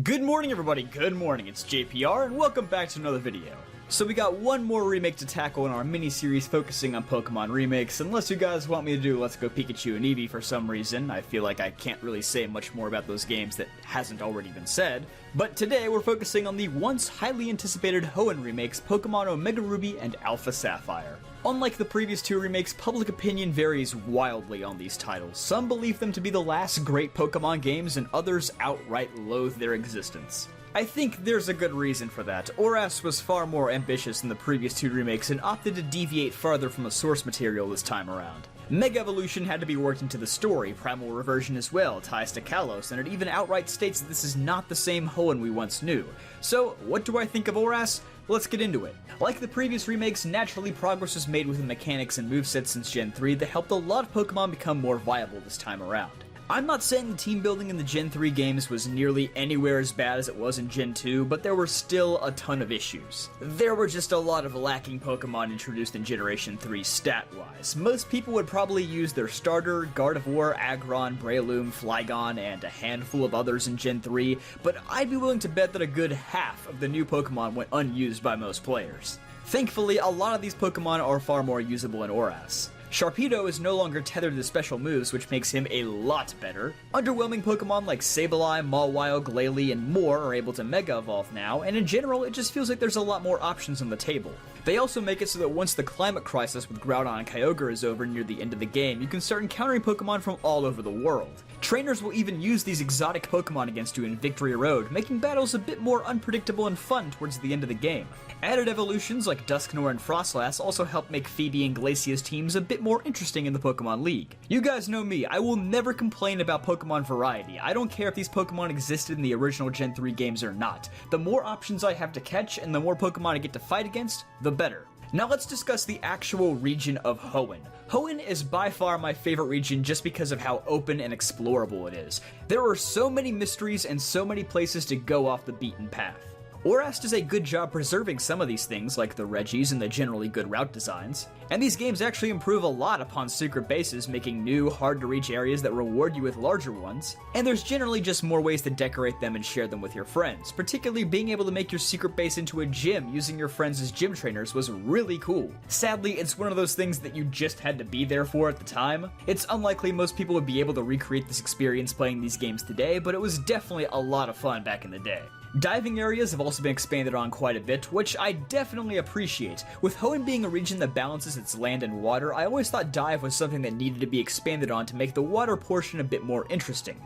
Good morning everybody, good morning, it's JPR and welcome back to another video. So we got one more remake to tackle in our mini-series focusing on Pokemon remakes. Unless you guys want me to do Let's Go Pikachu and Eevee for some reason, I feel like I can't really say much more about those games that hasn't already been said. But today we're focusing on the once highly anticipated Hoenn remakes Pokemon Omega Ruby and Alpha Sapphire. Unlike the previous two remakes, public opinion varies wildly on these titles. Some believe them to be the last great Pokemon games and others outright loathe their existence. I think there's a good reason for that. ORAS was far more ambitious than the previous two remakes and opted to deviate farther from the source material this time around. Mega Evolution had to be worked into the story, Primal Reversion as well, ties to Kalos, and it even outright states that this is not the same Hoenn we once knew. So, what do I think of ORAS? Let's get into it. Like the previous remakes, naturally progress was made with the mechanics and movesets since Gen 3 that helped a lot of Pokemon become more viable this time around. I'm not saying the team building in the Gen 3 games was nearly anywhere as bad as it was in Gen 2, but there were still a ton of issues. There were just a lot of lacking Pokemon introduced in Generation 3 stat-wise. Most people would probably use their starter, Gardevoir, Aggron, Breloom, Flygon, and a handful of others in Gen 3, but I'd be willing to bet that a good half of the new Pokemon went unused by most players. Thankfully, a lot of these Pokemon are far more usable in ORAS. Sharpedo is no longer tethered to special moves, which makes him a lot better. Underwhelming Pokemon like Sableye, Mawile, Glalie, and more are able to Mega Evolve now, and in general, it just feels like there's a lot more options on the table. They also make it so that once the climate crisis with Groudon and Kyogre is over near the end of the game, you can start encountering Pokemon from all over the world. Trainers will even use these exotic Pokemon against you in Victory Road, making battles a bit more unpredictable and fun towards the end of the game. Added evolutions like Dusknoir and Frostlass also help make Phoebe and Glacia's teams a bit more interesting in the Pokemon League. You guys know me, I will never complain about Pokemon variety. I don't care if these Pokemon existed in the original Gen 3 games or not. The more options I have to catch and the more Pokemon I get to fight against, the better. Now let's discuss the actual region of Hoenn. Hoenn is by far my favorite region just because of how open and explorable it is. There are so many mysteries and so many places to go off the beaten path. ORAS does a good job preserving some of these things, like the Regis and the generally good route designs, and these games actually improve a lot upon secret bases, making new, hard-to-reach areas that reward you with larger ones, and there's generally just more ways to decorate them and share them with your friends. Particularly being able to make your secret base into a gym using your friends as gym trainers was really cool. Sadly, it's one of those things that you just had to be there for at the time. It's unlikely most people would be able to recreate this experience playing these games today, but it was definitely a lot of fun back in the day. Diving areas have also been expanded on quite a bit, which I definitely appreciate. With Hoenn being a region that balances its land and water, I always thought dive was something that needed to be expanded on to make the water portion a bit more interesting,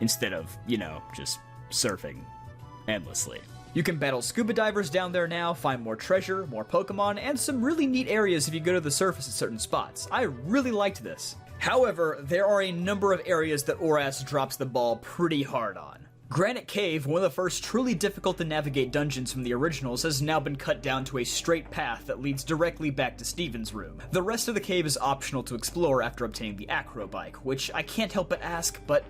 instead of, you know, just surfing endlessly. You can battle scuba divers down there now, find more treasure, more Pokemon, and some really neat areas if you go to the surface at certain spots. I really liked this. However, there are a number of areas that ORAS drops the ball pretty hard on. Granite Cave, one of the first truly difficult to navigate dungeons from the originals, has now been cut down to a straight path that leads directly back to Steven's room. The rest of the cave is optional to explore after obtaining the Acro Bike, which I can't help but ask, but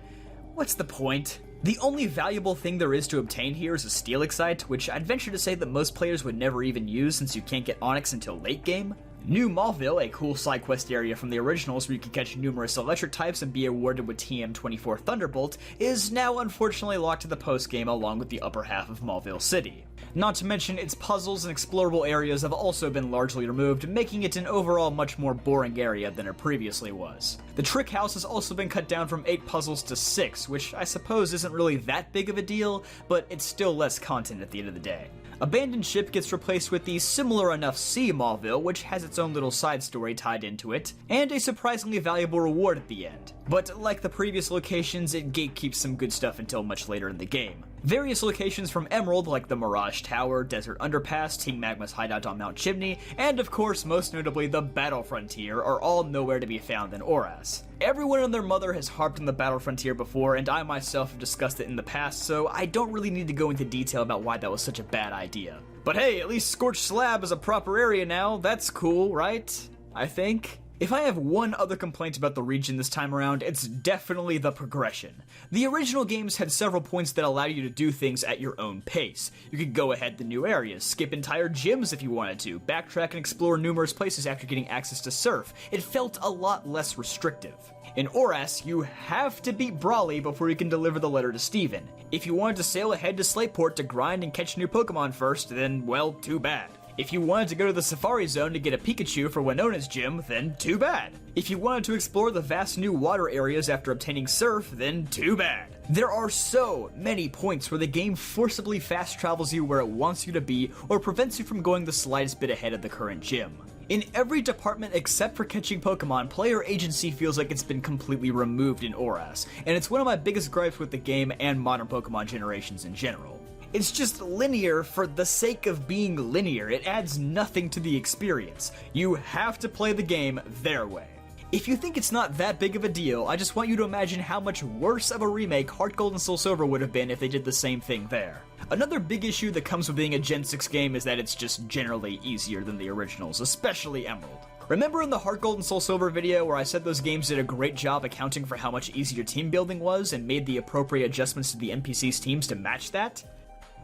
what's the point? The only valuable thing there is to obtain here is a Steelixite, which I'd venture to say that most players would never even use since you can't get Onix until late game. New Mauville, a cool side quest area from the originals where you can catch numerous electric types and be awarded with TM24 Thunderbolt, is now unfortunately locked to the post-game along with the upper half of Mauville City. Not to mention, its puzzles and explorable areas have also been largely removed, making it an overall much more boring area than it previously was. The Trick House has also been cut down from 8 puzzles to 6, which I suppose isn't really that big of a deal, but it's still less content at the end of the day. Abandoned Ship gets replaced with the similar enough C Mauville, which has its own little side story tied into it, and a surprisingly valuable reward at the end. But like the previous locations, it gatekeeps some good stuff until much later in the game. Various locations from Emerald, like the Mirage Tower, Desert Underpass, Team Magma's hideout on Mount Chimney, and of course, most notably, the Battle Frontier, are all nowhere to be found in ORAS. Everyone and their mother has harped on the Battle Frontier before, and I myself have discussed it in the past, so I don't really need to go into detail about why that was such a bad idea. But hey, at least Scorched Slab is a proper area now, that's cool, right? I think? If I have one other complaint about the region this time around, it's definitely the progression. The original games had several points that allowed you to do things at your own pace. You could go ahead to new areas, skip entire gyms if you wanted to, backtrack and explore numerous places after getting access to Surf. It felt a lot less restrictive. In ORAS, you have to beat Brawly before you can deliver the letter to Steven. If you wanted to sail ahead to Slateport to grind and catch new Pokemon first, then, well, too bad. If you wanted to go to the Safari Zone to get a Pikachu for Winona's gym, then too bad. If you wanted to explore the vast new water areas after obtaining Surf, then too bad. There are so many points where the game forcibly fast travels you where it wants you to be or prevents you from going the slightest bit ahead of the current gym. In every department except for catching Pokemon, player agency feels like it's been completely removed in ORAS, and it's one of my biggest gripes with the game and modern Pokemon generations in general. It's just linear for the sake of being linear. It adds nothing to the experience. You have to play the game their way. If you think it's not that big of a deal, I just want you to imagine how much worse of a remake Heart Gold and Soul Silver would have been if they did the same thing there. Another big issue that comes with being a Gen 6 game is that it's just generally easier than the originals, especially Emerald. Remember in the Heart Gold and Soul Silver video where I said those games did a great job accounting for how much easier team building was and made the appropriate adjustments to the NPC's teams to match that?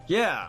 Yeah,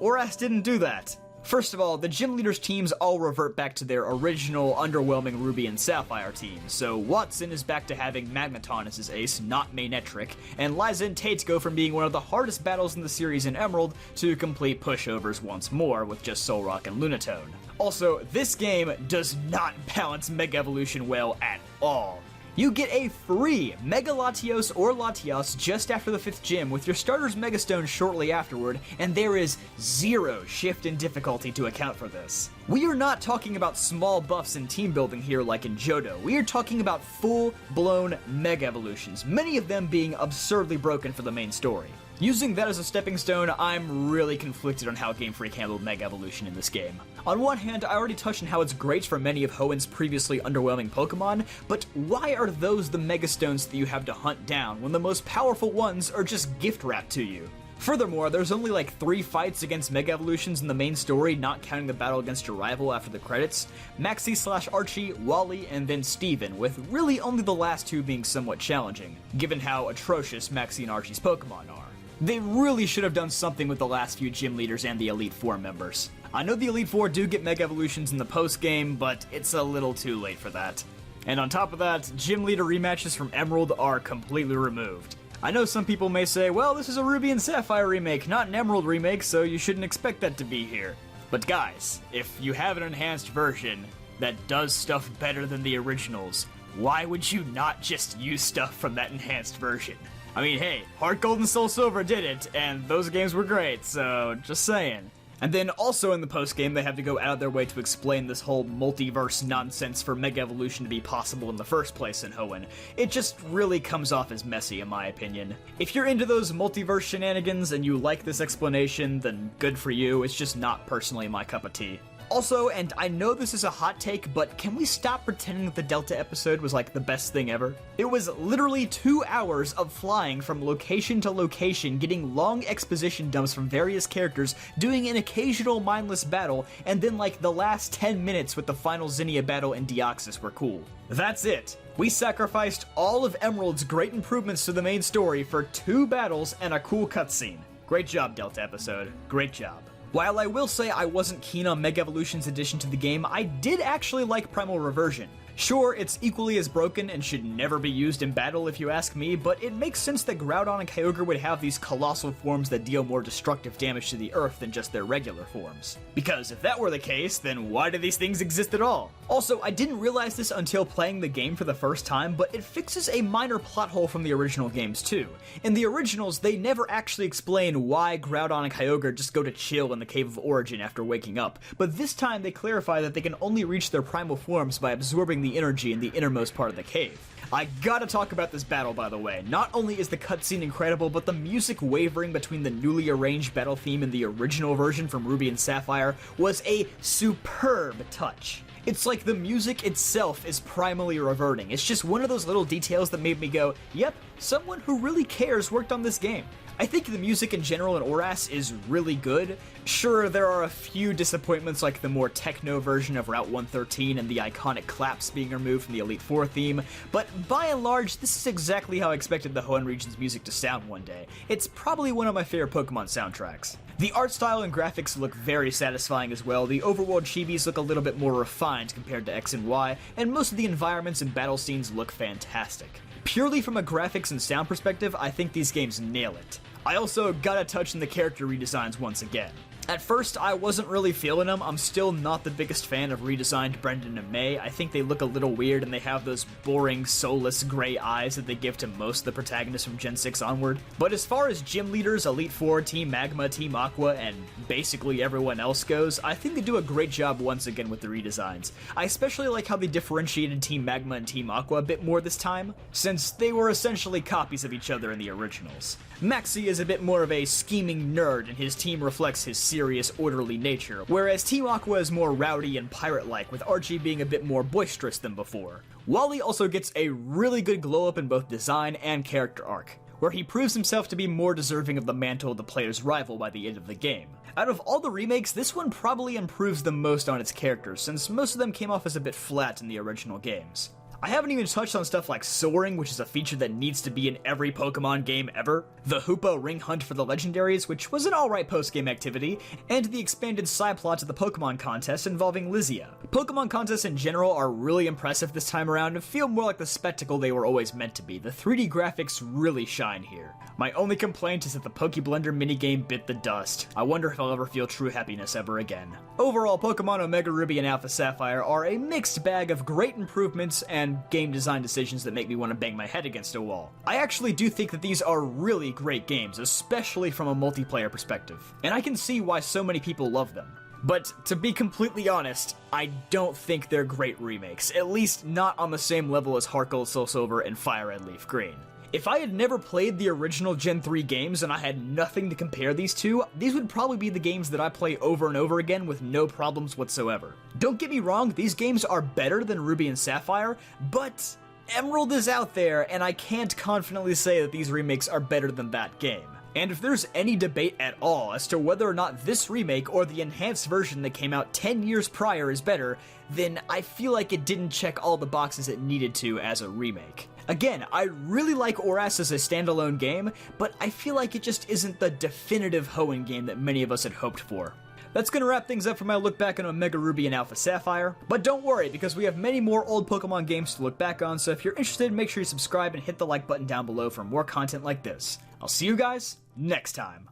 ORAS didn't do that. First of all, the gym leaders' teams all revert back to their original, underwhelming Ruby and Sapphire teams, so Watson is back to having Magneton as his ace, not Manetric, and Liza and Tate go from being one of the hardest battles in the series in Emerald to complete pushovers once more with just Solrock and Lunatone. Also, this game does not balance Mega Evolution well at all. You get a free Mega Latios or Latios just after the 5th gym with your starter's Megastone shortly afterward, and there is zero shift in difficulty to account for this. We are not talking about small buffs in team building here like in Johto. We are talking about full-blown Mega Evolutions, many of them being absurdly broken for the main story. Using that as a stepping stone, I'm really conflicted on how Game Freak handled Mega Evolution in this game. On one hand, I already touched on how it's great for many of Hoenn's previously underwhelming Pokemon, but why are those the Mega Stones that you have to hunt down when the most powerful ones are just gift wrapped to you? Furthermore, there's only like 3 fights against Mega Evolutions in the main story, not counting the battle against your rival after the credits. Maxie/Archie, Wally, and then Steven, with really only the last 2 being somewhat challenging, given how atrocious Maxie and Archie's Pokemon are. They really should have done something with the last few gym leaders and the Elite Four members. I know the Elite Four do get Mega Evolutions in the post-game, but it's a little too late for that. And on top of that, gym leader rematches from Emerald are completely removed. I know some people may say, well, this is a Ruby and Sapphire remake, not an Emerald remake, so you shouldn't expect that to be here. But guys, if you have an enhanced version that does stuff better than the originals, why would you not just use stuff from that enhanced version? I mean, hey, Heart Gold and Soul Silver did it, and those games were great, so just saying. And then also in the post-game, they have to go out of their way to explain this whole multiverse nonsense for Mega Evolution to be possible in the first place in Hoenn. It just really comes off as messy, in my opinion. If you're into those multiverse shenanigans and you like this explanation, then good for you. It's just not personally my cup of tea. Also, and I know this is a hot take, but can we stop pretending that the Delta episode was like the best thing ever? It was literally 2 hours of flying from location to location, getting long exposition dumps from various characters, doing an occasional mindless battle, and then like the last 10 minutes with the final Zinnia battle in Deoxys were cool. That's it. We sacrificed all of Emerald's great improvements to the main story for 2 battles and a cool cutscene. Great job, Delta episode. Great job. While I will say I wasn't keen on Mega Evolution's addition to the game, I did actually like Primal Reversion. Sure, it's equally as broken and should never be used in battle if you ask me, but it makes sense that Groudon and Kyogre would have these colossal forms that deal more destructive damage to the earth than just their regular forms. Because if that were the case, then why do these things exist at all? Also, I didn't realize this until playing the game for the first time, but it fixes a minor plot hole from the original games too. In the originals, they never actually explain why Groudon and Kyogre just go to chill in the Cave of Origin after waking up, but this time they clarify that they can only reach their primal forms by absorbing the energy in the innermost part of the cave. I gotta talk about this battle, by the way. Not only is the cutscene incredible, but the music wavering between the newly arranged battle theme and the original version from Ruby and Sapphire was a superb touch. It's like the music itself is primally reverting. It's just one of those little details that made me go, yep, someone who really cares worked on this game. I think the music in general in ORAS is really good. Sure, there are a few disappointments like the more techno version of Route 113 and the iconic claps being removed from the Elite Four theme, but by and large, this is exactly how I expected the Hoenn region's music to sound one day. It's probably one of my favorite Pokemon soundtracks. The art style and graphics look very satisfying as well. The overworld chibis look a little bit more refined compared to X and Y, and most of the environments and battle scenes look fantastic. Purely from a graphics and sound perspective, I think these games nail it. I also gotta touch on the character redesigns once again. At first, I wasn't really feeling them. I'm still not the biggest fan of redesigned Brendan and May. I think they look a little weird and they have those boring, soulless gray eyes that they give to most of the protagonists from Gen 6 onward. But as far as gym leaders, Elite Four, Team Magma, Team Aqua, and basically everyone else goes, I think they do a great job once again with the redesigns. I especially like how they differentiated Team Magma and Team Aqua a bit more this time, since they were essentially copies of each other in the originals. Maxie is a bit more of a scheming nerd, and his team reflects his serious, orderly nature, whereas Team Aqua is more rowdy and pirate-like, with Archie being a bit more boisterous than before. Wally also gets a really good glow-up in both design and character arc, where he proves himself to be more deserving of the mantle of the player's rival by the end of the game. Out of all the remakes, this one probably improves the most on its characters, since most of them came off as a bit flat in the original games. I haven't even touched on stuff like soaring, which is a feature that needs to be in every Pokemon game ever, the Hoopa ring hunt for the legendaries, which was an alright post-game activity, and the expanded side plot to the Pokemon contest involving Lizia. Pokemon contests in general are really impressive this time around and feel more like the spectacle they were always meant to be. The 3D graphics really shine here. My only complaint is that the Pokeblender minigame bit the dust. I wonder if I'll ever feel true happiness ever again. Overall, Pokemon Omega Ruby and Alpha Sapphire are a mixed bag of great improvements and game design decisions that make me want to bang my head against a wall. I actually do think that these are really great games, especially from a multiplayer perspective, and I can see why so many people love them. But to be completely honest, I don't think they're great remakes, at least not on the same level as Heart Gold, Soul Silver, and Fire Red Leaf Green. If I had never played the original Gen 3 games and I had nothing to compare these to, these would probably be the games that I play over and over again with no problems whatsoever. Don't get me wrong, these games are better than Ruby and Sapphire, but Emerald is out there and I can't confidently say that these remakes are better than that game. And if there's any debate at all as to whether or not this remake or the enhanced version that came out 10 years prior is better, then I feel like it didn't check all the boxes it needed to as a remake. Again, I really like ORAS as a standalone game, but I feel like it just isn't the definitive Hoenn game that many of us had hoped for. That's gonna wrap things up for my look back on Omega Ruby and Alpha Sapphire, but don't worry because we have many more old Pokemon games to look back on, so if you're interested, make sure you subscribe and hit the like button down below for more content like this. I'll see you guys next time.